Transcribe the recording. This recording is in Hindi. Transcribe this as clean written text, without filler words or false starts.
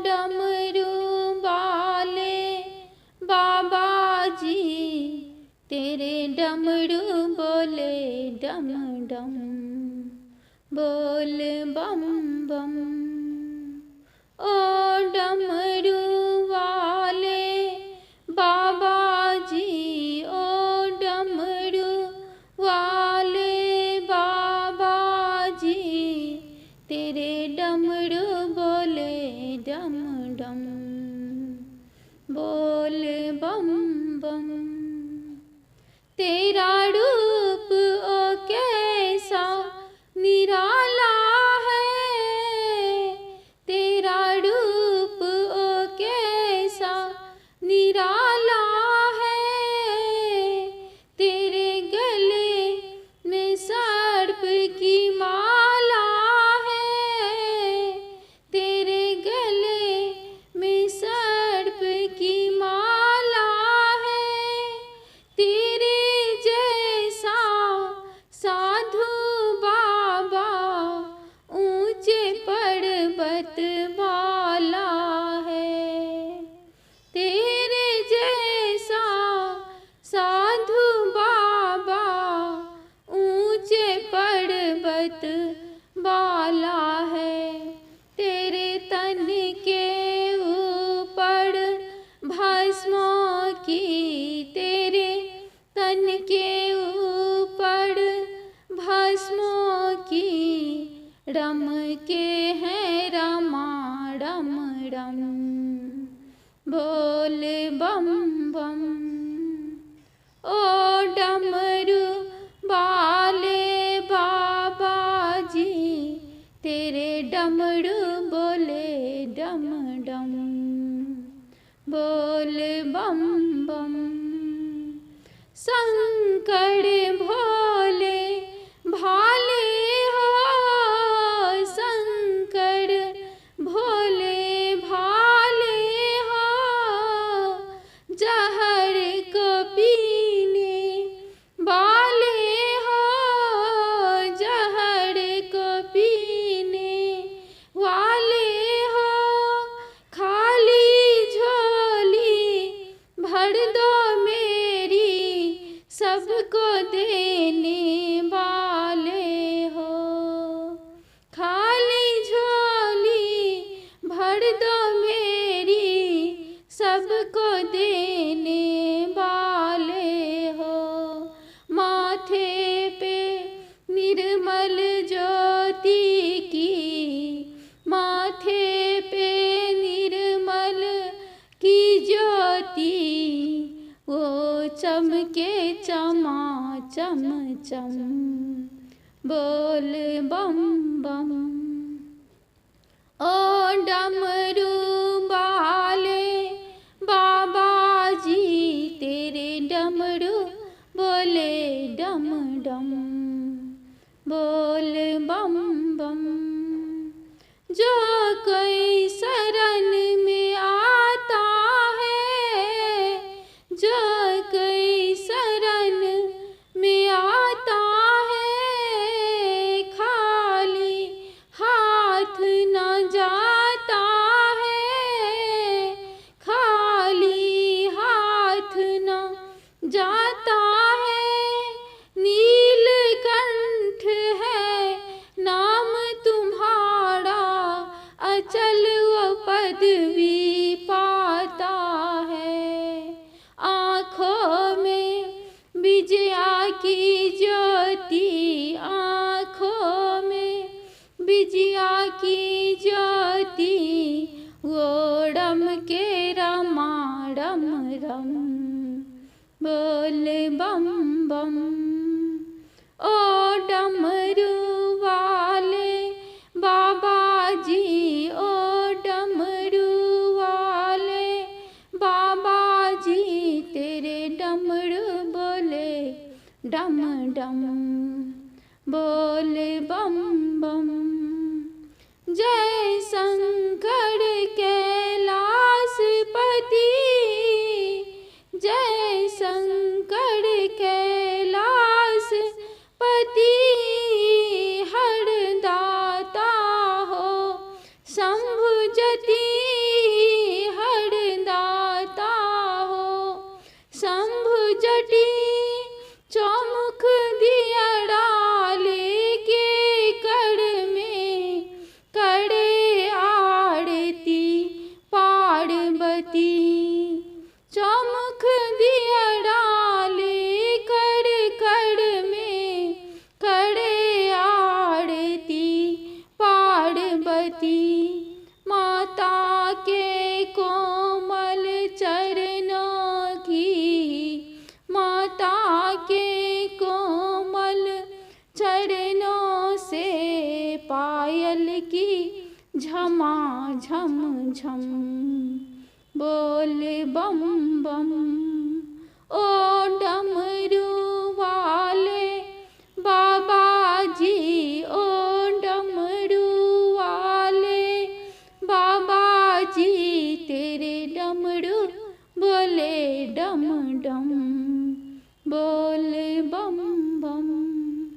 डमरू वाले बाबा जी, तेरे डमरू बोले डम डम, बोल बम बम। ओ डमरू वाले बाबा जी, ओ डमरू वाले बाबा जी, तेरे डमरू बोले डम डम, बोल बम बम। तेरा रूप ओ कैसा निराला है, तेरा रूप ओ कैसा निराला है। तेरे गले में सर्प की माला है, तेरे गले में सर्प की माला है। तेरे जैसा साधु बाबा ऊंचे पर्वत वाला है, तेरे जैसा साधु बाबा ऊंचे पर्वत वाला है। तेरे तन के ऊपर भस्म की, तेरे तन के ऊपर भस्म की, रम के हैं रमा रम रम, बोल बम बम। ओ डमरू वाले बाबा जी, तेरे डमरू बोले डम डम, बोल बम बम। शंकर भोले भाले हो, शंकर भोले भाले हो। जहर को पीने वाले हो, जहर को पीने वाले हो। खाली झोली भर दो मेरी, सबको देने वाले हो। खाली झोली भर दो मेरी, सबको देने वाले हो। माथे पे निर्मल ज्योति की, माथे पे निर्मल की ज्योति, वो चमके चमा चम चम, बोल बम बम। ओ डमरू वाले बाबा जी, तेरे डमरू बोले डम डम, बोल बम बम। जो कोई शरण में आता है, जो कोई शरण में आता है, खाली हाथ न जाता है, खाली हाथ न जाता है। नीलकंठ है नाम तुम्हारा, अचल वो पदवी पाता है। आँखों में विजया की ज्योति, आँखों में विजया की ज्योति, वो रम के रमा रम रम, बोल बम बम। ओ डमरू वाले बाबा जी, ओ डमरू वाले बाबा जी, तेरे डमरू बोले डम डम, बोल बम बम। जय शंकर कैलाशपति, जय शंकर कैलाशपति। हर दाता हो शंभु जति, के कोमल चरणों की, माता के कोमल चरणों से पायल की झमा झम झम, बोल बम बम। ओ डमरू वाले बाबा जी, ओ डमरू वाले बाबा जी, तेरे डमरू बोले डम डम, बोल